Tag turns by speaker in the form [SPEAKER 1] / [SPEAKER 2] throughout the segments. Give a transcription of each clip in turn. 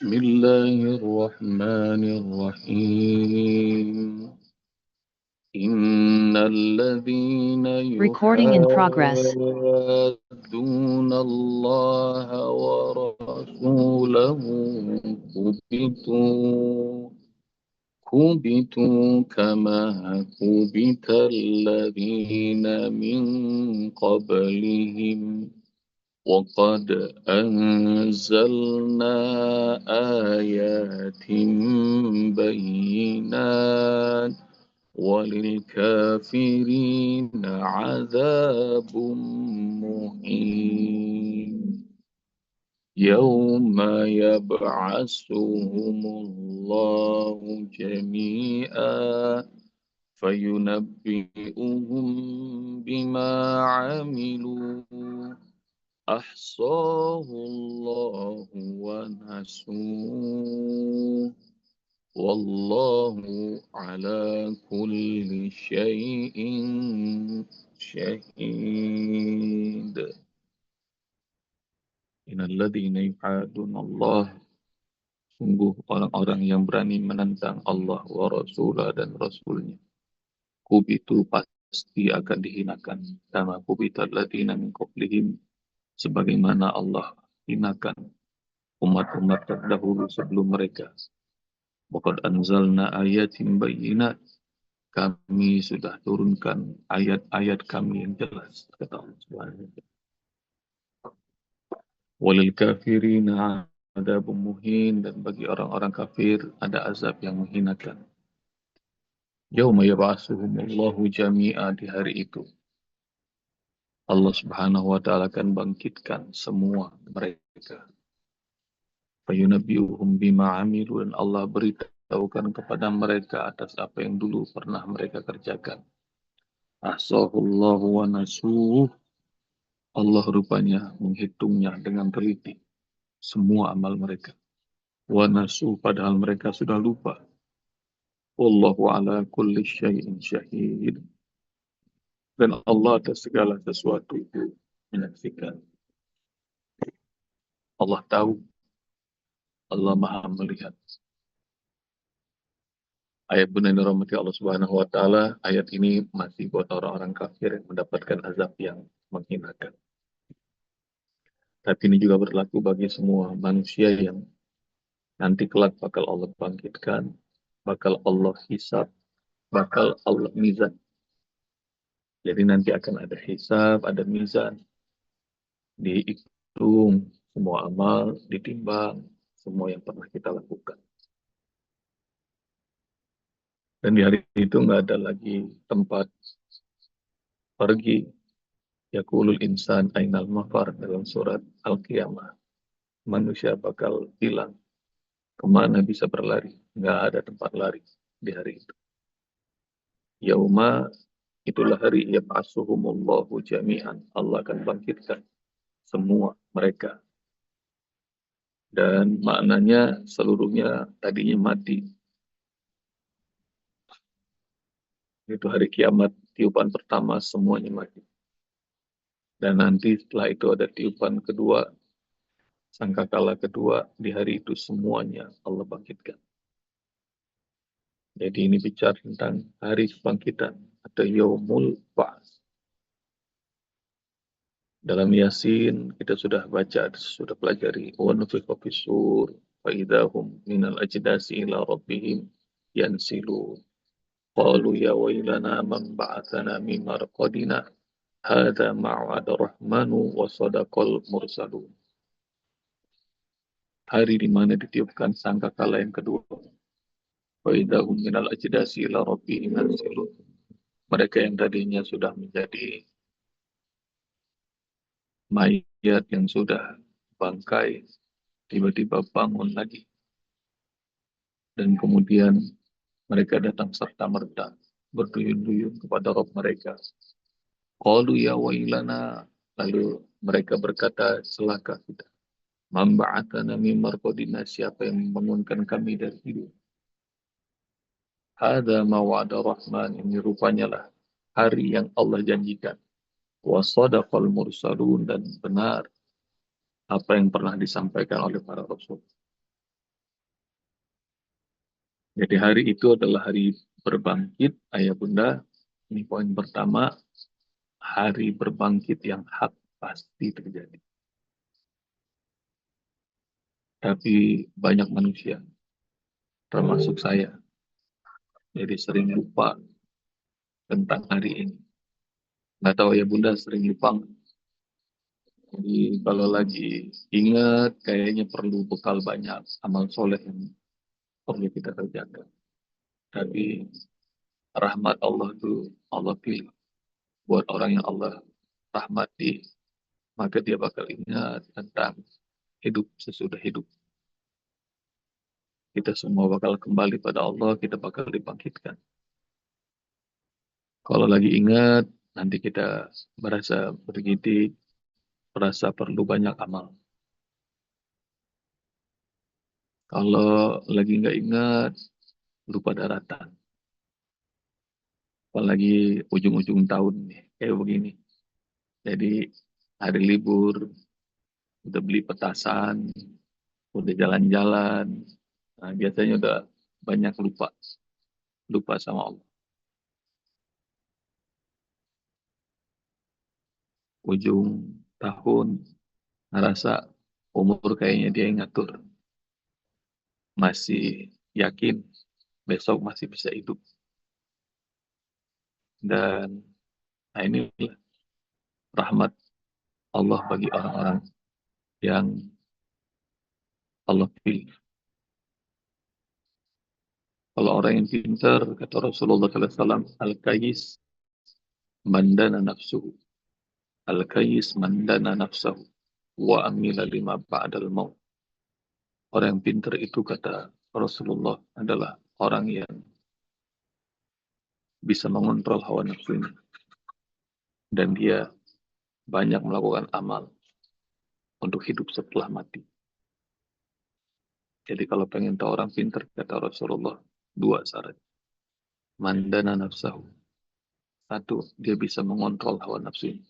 [SPEAKER 1] بسم الله الرحمن الرحيم إن الذين
[SPEAKER 2] Recording in progress.
[SPEAKER 1] يحادون الله ورسوله كبتوا كما كبت الذين من قبلهم وقد أنزلنا آيات بينات وللكافرين عذاب مهين يوم يبعثهم الله جميعا فينبئهم بما عملوا أحصاه الله ونسوه والله على كل شيء شهيد Innalladzina yuhaduna Allah, sungguh orang-orang yang berani menentang Allah wa rasulah dan rasulnya, kubitu pasti akan dihinakan, kama kubital ladzina min qablihim, sebagaimana Allah hinakan umat-umat terdahulu sebelum mereka. Waqad anzalna ayatin bayyinat, kami sudah turunkan ayat-ayat kami yang jelas, kata Allah Subhanahu wa ta'ala. Walil kafirina adabun muhin, dan bagi orang-orang kafir ada azab yang menghinakan. Yauma yab'atsuhumullahu jami'a, di hari itu Allah Subhanahu wa ta'ala akan bangkitkan semua mereka. Fayunabbi'uhum bima 'amilu, dan Allah beritahukan kepada mereka atas apa yang dulu pernah mereka kerjakan. Ahsahullahu wa nasuh, Allah rupanya menghitungnya dengan teliti semua amal mereka. Wa nasuh, padahal mereka sudah lupa. Wallahu ala kulli syai'in syahid, dan Allah atas segala sesuatu itu menyaksikan. Allah tahu, Allah maha melihat. Ayat benar rahmati Allah Subhanahu wa ta'ala, ayat ini masih buat orang-orang kafir yang mendapatkan azab yang menghinakan. Tapi ini juga berlaku bagi semua manusia yang nanti kelak bakal Allah bangkitkan, bakal Allah hisab, bakal Allah mizan. Jadi nanti akan ada hisab, ada mizan, dihitung semua amal, ditimbang semua yang pernah kita lakukan. Dan di hari itu nggak ada lagi tempat pergi. Yaqulul insan ainal mafar, dalam surat Al-Qiyamah. Manusia bakal hilang. Kemana bisa berlari? Nggak ada tempat lari di hari itu. Yauma, itulah hari yab'atsuhumullahu jami'an. Allah akan bangkitkan semua mereka. Dan maknanya seluruhnya tadinya mati. Itu hari kiamat, tiupan pertama semuanya mati. Dan nanti setelah itu ada tiupan kedua, sangkakala kedua, di hari itu semuanya Allah bangkitkan. Jadi ini bicara tentang hari kebangkitan atau Yaumul Ba'ats. Dalam Yasin kita sudah baca, sudah pelajari wa nufikha fis-sur fa idahum minal ajdasi ila rabbihim yansilun. Qalu ya wailana man ba'atsana min marqadina hadza ma'wada rahmanu wa sadaqal mursalun. Hari di mana ditiupkan sangkakala yang kedua. Wa idahum minal ajdasi ila rabbihim yansilun. Mereka yang tadinya sudah menjadi mayat yang sudah bangkai, tiba-tiba bangun lagi. Dan kemudian mereka datang serta-merta, berduyun-duyun kepada Rabb mereka. Qalu ya wailana, lalu mereka berkata, celaka kita. Man ba'atsana min marqadina, siapa yang membangunkan kami dari tidur. Hadza ma wa'ada rahman, ini rupanya lah hari yang Allah janjikan. Wa sadaqal mursalun, dan benar apa yang pernah disampaikan oleh para rasul. Jadi hari itu adalah hari berbangkit, ayah bunda. Ini poin pertama, hari berbangkit yang hak pasti terjadi. Tapi banyak manusia, termasuk saya, jadi sering lupa tentang hari ini. Nggak tahu ya bunda sering lupa nggak? Jadi kalau lagi ingat, kayaknya perlu bekal banyak amal soleh yang perlu kita kerjakan. Tapi rahmat Allah itu Allah pilih buat orang yang Allah rahmati, maka dia bakal ingat tentang hidup sesudah hidup. Kita semua bakal kembali pada Allah, kita bakal dibangkitkan. Kalau lagi ingat, nanti kita merasa bergidik, merasa perlu banyak amal. Kalau lagi nggak ingat, lupa daratan. Apalagi ujung-ujung tahun nih, kayak begini. Jadi hari libur, udah beli petasan, udah jalan-jalan. Nah, biasanya udah banyak lupa sama Allah. Ujung tahun, ngerasa umur kayaknya dia yang ngatur. Masih yakin besok masih bisa hidup. Dan nah ini rahmat Allah bagi orang-orang yang Allah pilih. Kalau orang yang pintar, kata Rasulullah SAW, Al-Kayis mandana nafsuhu. Al-Kayis mandana nafsuhu. Wa amila lima ba'dal maut. Orang yang pintar itu, kata Rasulullah, adalah orang yang bisa mengontrol hawa nafsunya. Dan dia banyak melakukan amal untuk hidup setelah mati. Jadi kalau pengen tahu orang pintar, kata Rasulullah, dua syarat. Mandana nafsahu. Satu, dia bisa mengontrol hawa nafsunya.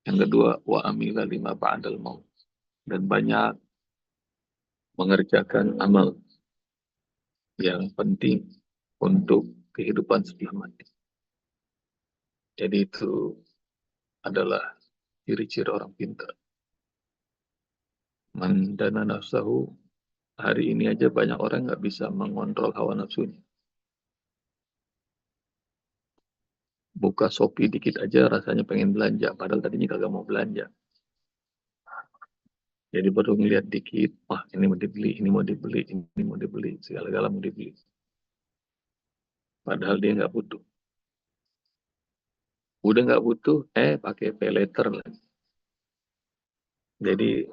[SPEAKER 1] Yang kedua, wa amila lima ba'dal maut. Dan banyak mengerjakan amal yang penting untuk kehidupan setelah mati. Jadi itu adalah ciri-ciri orang pintar. Mandana nafsahu. Hari ini aja banyak orang nggak bisa mengontrol hawa nafsunya. Buka Shopee dikit aja rasanya pengen belanja, padahal tadinya kagak mau belanja. Jadi baru ngeliat dikit, wah ini mau dibeli, ini mau dibeli, ini mau dibeli, segala-gala mau dibeli. Padahal dia nggak butuh. Udah nggak butuh, pakai pay later lagi. Jadi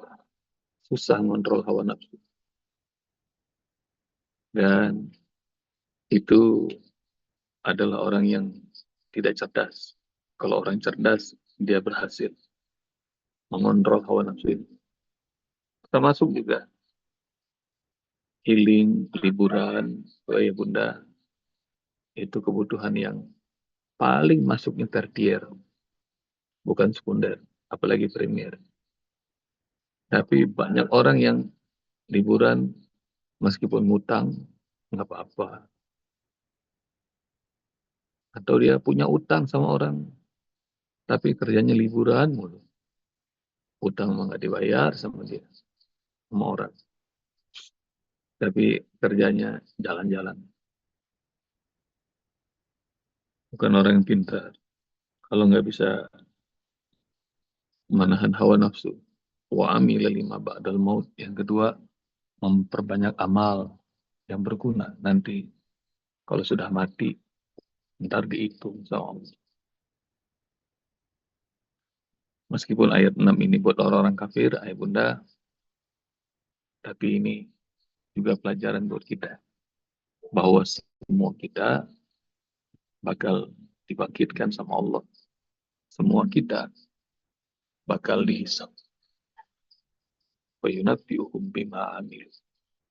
[SPEAKER 1] susah mengontrol hawa nafsu. Dan itu adalah orang yang tidak cerdas. Kalau orang cerdas, dia berhasil mengontrol hawa nafsu ini. Termasuk juga healing, liburan, ya bunda, itu kebutuhan yang paling masuknya tertier, bukan sekunder, apalagi premier. Tapi banyak orang yang liburan meskipun ngutang nggak apa-apa. Atau dia punya utang sama orang, tapi kerjanya liburan mulu. Utang mah nggak dibayar sama dia, sama orang. Tapi kerjanya jalan-jalan. Bukan orang yang pintar. Kalau nggak bisa menahan hawa nafsu. Wa amila lima ba'dal maut. Yang kedua, memperbanyak amal yang berguna nanti kalau sudah mati, ntar dihitung sama Allah. Meskipun ayat 6 ini buat orang-orang kafir, ayah bunda, tapi ini juga pelajaran buat kita. Bahwa semua kita bakal dibangkitkan sama Allah. Semua kita bakal dihisab. Wayunabbi'uhum bima amil.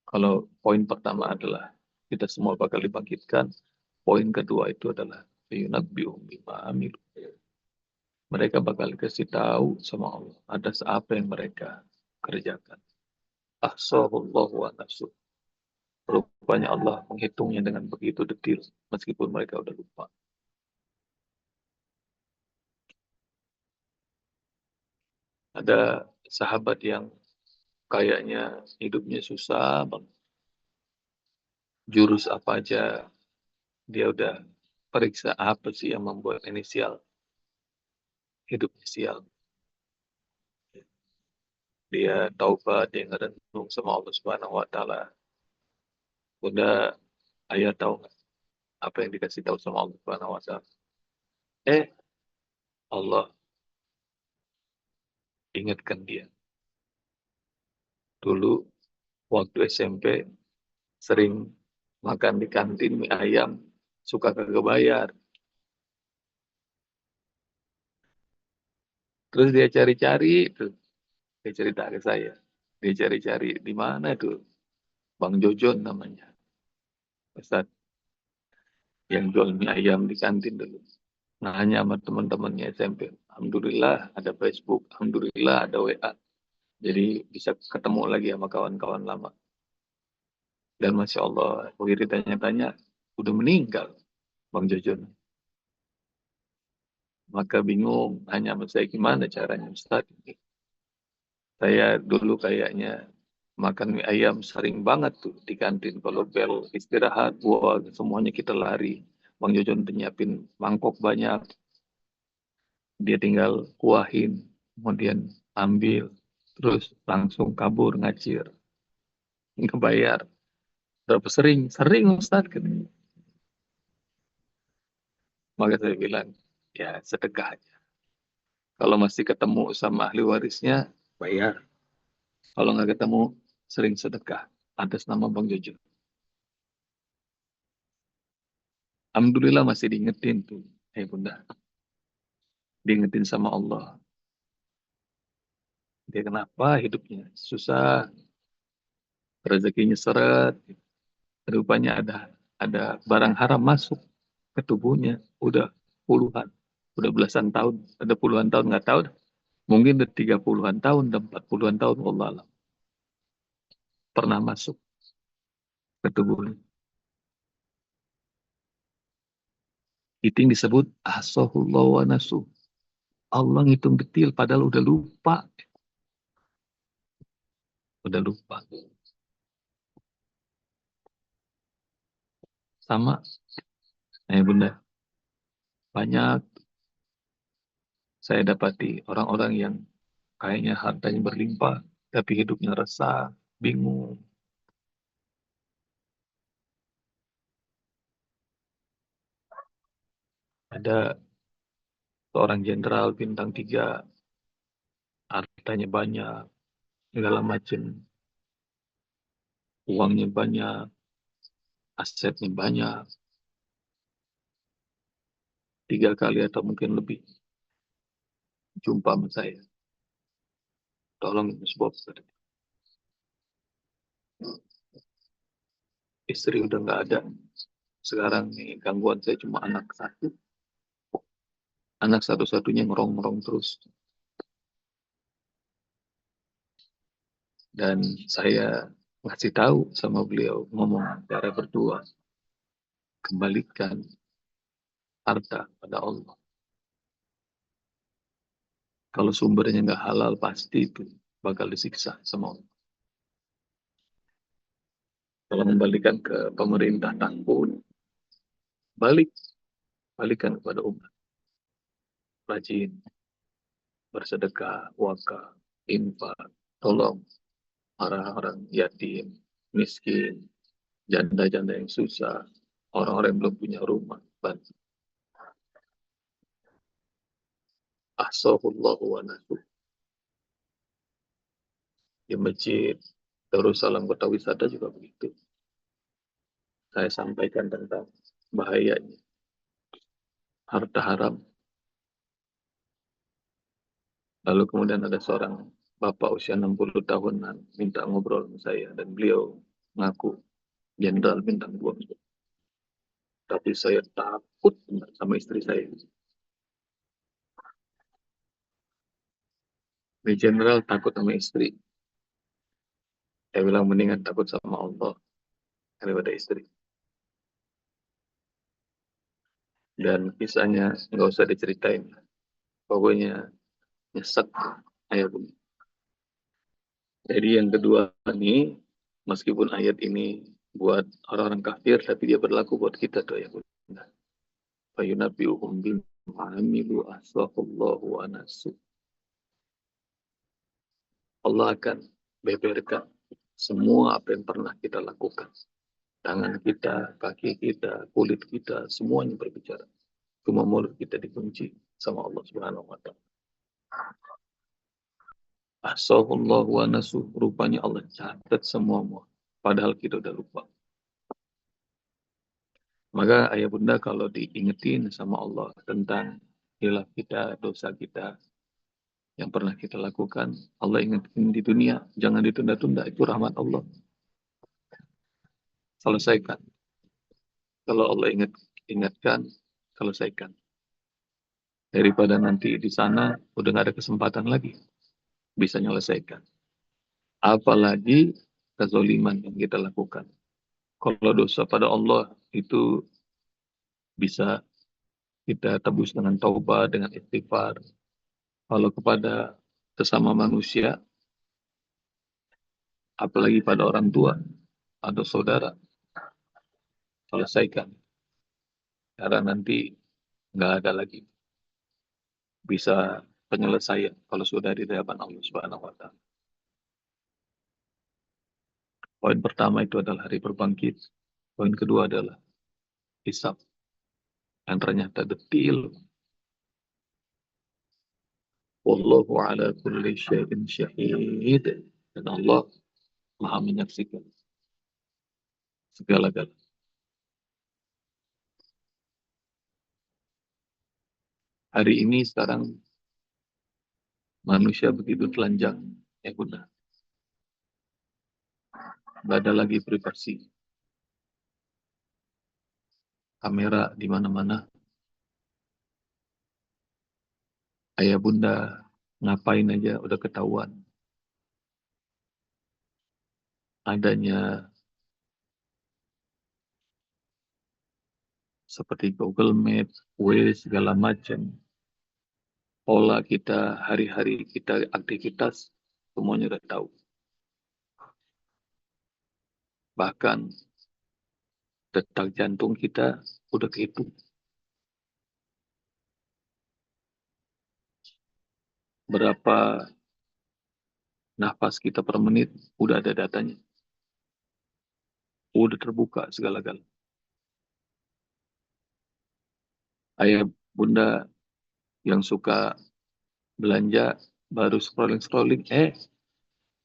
[SPEAKER 1] Kalau poin pertama adalah kita semua bakal dibangkitkan, poin kedua itu adalah wayunabbi'uhum bima amil. Mereka bakal kasih tahu sama Allah atas apa yang mereka kerjakan. Ahsahullahu wa nafsuh. Rupanya Allah menghitungnya dengan begitu detil, meskipun mereka udah lupa. Ada sahabat yang kayaknya hidupnya susah banget. Jurus apa aja dia udah periksa apa sih yang membuat inisial hidupnya sial. Dia taubat, dia ngerenung sama Allah Subhanahu wa taala. Udah, ayah tahu nggak apa yang dikasih tahu sama Allah Subhanahu wa taala? Eh, Allah ingatkan dia. Dulu waktu SMP sering makan di kantin mie ayam, suka kagak bayar. Terus dia cari-cari, tuh, dia cerita ke saya. Dia cari-cari di mana tuh, Bang Jojon namanya, Ustaz yang jual mie ayam di kantin dulu. Nanya sama teman-temannya SMP. Alhamdulillah ada Facebook, Alhamdulillah ada WA. Jadi bisa ketemu lagi sama kawan-kawan lama. Dan Masya Allah, begitu tanya-tanya, udah meninggal Bang Jojon. Maka bingung, hanya sama saya gimana caranya Ustaz. Saya dulu kayaknya makan mie ayam sering banget tuh di kantin. Kalau bel istirahat, wah semuanya kita lari. Bang Jojon nyiapin mangkok banyak. Dia tinggal kuahin, kemudian ambil, terus langsung kabur ngacir. Nggak bayar. Berapa sering? Sering Ustaz. Katanya. Maka saya bilang, ya sedekah aja. Kalau masih ketemu sama ahli warisnya, bayar. Kalau nggak ketemu, sering sedekah atas nama Bang Jojo. Alhamdulillah masih diingetin tuh. Bunda, diingetin sama Allah. Dia kenapa hidupnya susah, rezekinya seret. Rupanya ada barang haram masuk ke tubuhnya. Udah puluhan, udah belasan tahun, ada puluhan tahun nggak tahu. Mungkin udah 30-an tahun, udah 40-an tahun, Allah alam. Pernah masuk ke tubuhnya. Itu yang disebut ahsahullah wa nasuh. Allah ngitung detil padahal udah lupa. Udah lupa. Sama, bunda, banyak saya dapati orang-orang yang kayaknya hartanya berlimpah, tapi hidupnya resah, bingung. Ada seorang jenderal bintang 3, hartanya banyak, segala macam, uangnya banyak, asetnya banyak, 3 kali atau mungkin lebih jumpa sama saya. Tolong sebuah istri udah nggak ada. Sekarang nih gangguan saya cuma anak satu. Anak satu-satunya ngerong-ngerong terus. Dan saya ngasih tahu sama beliau, ngomong cara berdua, kembalikan harta pada Allah. Kalau sumbernya nggak halal, pasti itu bakal disiksa sama Allah. Kalau membalikan ke pemerintah takut, balikan kepada umat. Rajin, bersedekah, wakaf, infak, tolong orang-orang yatim, miskin, janda-janda yang susah, orang-orang yang belum punya rumah. Bantu. Ahsahullahu wa nasuh. Di masjid Darussalam Kota Wisata juga begitu. Saya sampaikan tentang bahayanya harta haram. Lalu kemudian ada seorang bapak usia 60 tahunan minta ngobrol sama saya dan beliau ngaku jenderal bintang 2. Tapi saya takut sama istri saya. Ini jenderal takut sama istri. Saya bilang mendingan takut sama Allah. daripada istri. Dan kisahnya nggak usah diceritain. Pokoknya nyesek ayat ini. Jadi yang kedua nih, meskipun ayat ini buat orang-orang kafir, tapi dia berlaku buat kita tuh ya. Fayunabbi'uhum bima amilu ahsahullahu wa nasu. Allah akan beberkan semua apa yang pernah kita lakukan. Tangan kita, kaki kita, kulit kita, semuanya berbicara. Cuma mulut kita dikunci sama Allah Subhanahu wa taala. Ahsahullahu wa nasu. Rupanya Allah catat semua. Padahal kita udah lupa. Maka ayah bunda kalau diingetin sama Allah tentang hilaf kita, dosa kita yang pernah kita lakukan, Allah ingetin di dunia, jangan ditunda-tunda, itu rahmat Allah. Selesaikan. Kalau Allah ingatkan, selesaikan. Daripada nanti di sana udah nggak ada kesempatan lagi bisa menyelesaikan. Apalagi kezoliman yang kita lakukan. Kalau dosa pada Allah itu bisa kita tebus dengan taubat, dengan istighfar. Kalau kepada sesama manusia, apalagi pada orang tua atau saudara, selesaikan. Karena nanti nggak ada lagi bisa penyelesaian kalau sudah di hadapan Allah Subhanahu wa taala. Poin pertama itu adalah hari berbangkit. Poin kedua adalah hisab yang ternyata detil. Wallahu ala kulli syai'in syahid. Dan Allah Maha menyaksikan segala-galanya. Hari ini sekarang manusia begitu telanjang, ya bunda. Nggak ada lagi privasi. Kamera di mana-mana. Ayah bunda ngapain aja udah ketahuan. Adanya seperti Google Map, Waze, segala macam. Pola kita, hari-hari kita, aktivitas, semuanya udah tahu. Bahkan detak jantung kita udah kehitung. Berapa nafas kita per menit, udah ada datanya. Udah terbuka segala-galanya. Ayah bunda yang suka belanja, baru scrolling-scrolling,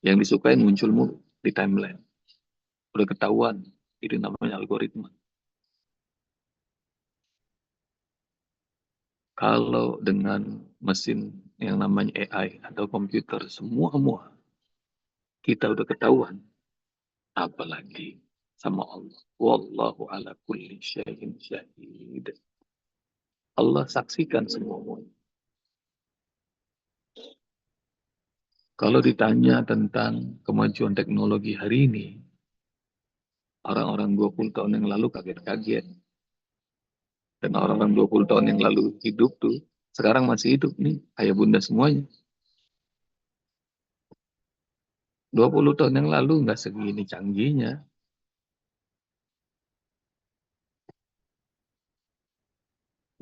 [SPEAKER 1] yang disukain muncul mulu di timeline. Udah ketahuan, itu namanya algoritma. Kalau dengan mesin yang namanya AI atau komputer, semua kita udah ketahuan. Apalagi sama Allah. Wallahu ala kulli syai'in syahid. Allah saksikan semuanya. Kalau ditanya tentang kemajuan teknologi hari ini, orang-orang 20 tahun yang lalu kaget-kaget. Dan orang-orang 20 tahun yang lalu hidup tuh, sekarang masih hidup nih, ayah bunda semuanya. 20 tahun yang lalu nggak segini canggihnya.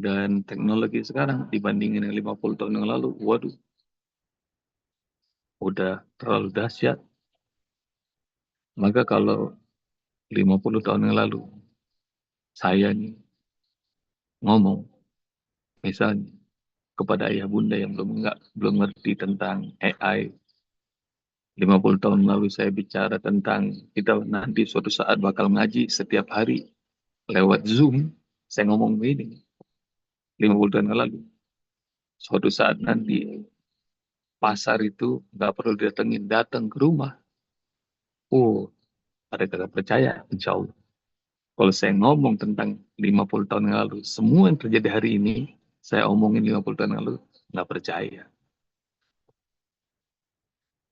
[SPEAKER 1] Dan teknologi sekarang dibandingin yang 50 tahun yang lalu, waduh, udah terlalu dahsyat. Maka kalau 50 tahun yang lalu, saya nih ngomong, misalnya, kepada ayah bunda yang belum ngerti tentang AI, 50 tahun lalu saya bicara tentang kita nanti suatu saat bakal ngaji setiap hari lewat Zoom, saya ngomong begini, 50 tahun yang lalu. Suatu saat nanti pasar itu nggak perlu datengin, datang ke rumah. Oh, ada kagak percaya, insya Allah. Kalau saya ngomong tentang 50 tahun yang lalu, semua yang terjadi hari ini, saya omongin 50 tahun yang lalu, nggak percaya.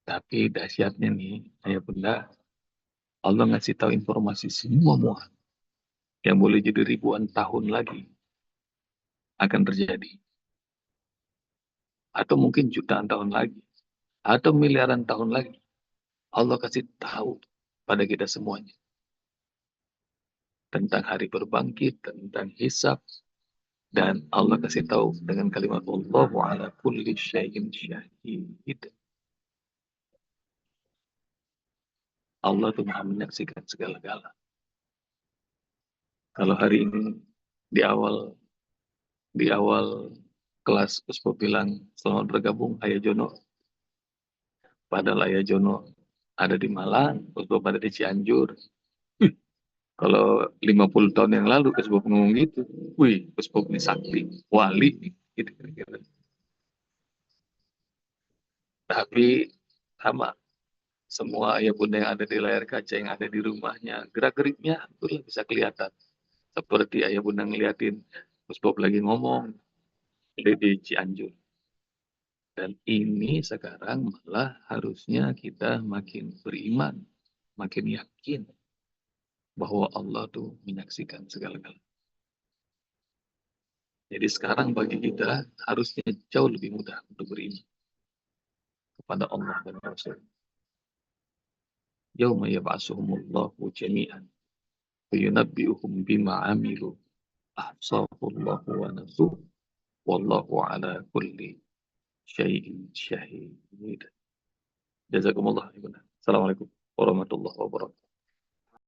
[SPEAKER 1] Tapi dahsyatnya nih, ayah bunda, Allah ngasih tahu informasi semua yang boleh jadi ribuan tahun lagi akan terjadi. Atau mungkin jutaan tahun lagi. Atau miliaran tahun lagi. Allah kasih tahu pada kita semuanya. Tentang hari berbangkit, tentang hisab. Dan Allah kasih tahu dengan kalimat Allahu ala kulli syai'in syahid. Allah itu maha menyaksikan segala-gala. Kalau hari ini di awal kelas Uspo bilang selamat bergabung Ayah Jono. Padahal Ayah Jono ada di Malang, Uspo ada di Cianjur. Kalau 50 tahun yang lalu Uspo ngomong gitu, wih Uspo ini sakti, wali, gitu kira-kira. Tapi sama semua ayah bunda yang ada di layar kaca yang ada di rumahnya, gerak-geriknya itu bisa kelihatan. Seperti ayah bunda ngeliatin Uspo lagi ngomong di Cianjur. Dan ini sekarang malah harusnya kita makin beriman, makin yakin bahwa Allah tuh menyaksikan segala-galanya. Jadi sekarang bagi kita harusnya jauh lebih mudah untuk beriman kepada Allah dan Rasul. Yauma yab'atsuhumullahu jami'an wa yunabbi'uhum bima 'amilu ahsahullahu wa nasuh wallahu ala kulli syai'in syahid. Jazakumullah. Assalamualaikum warahmatullahi wabarakatuh.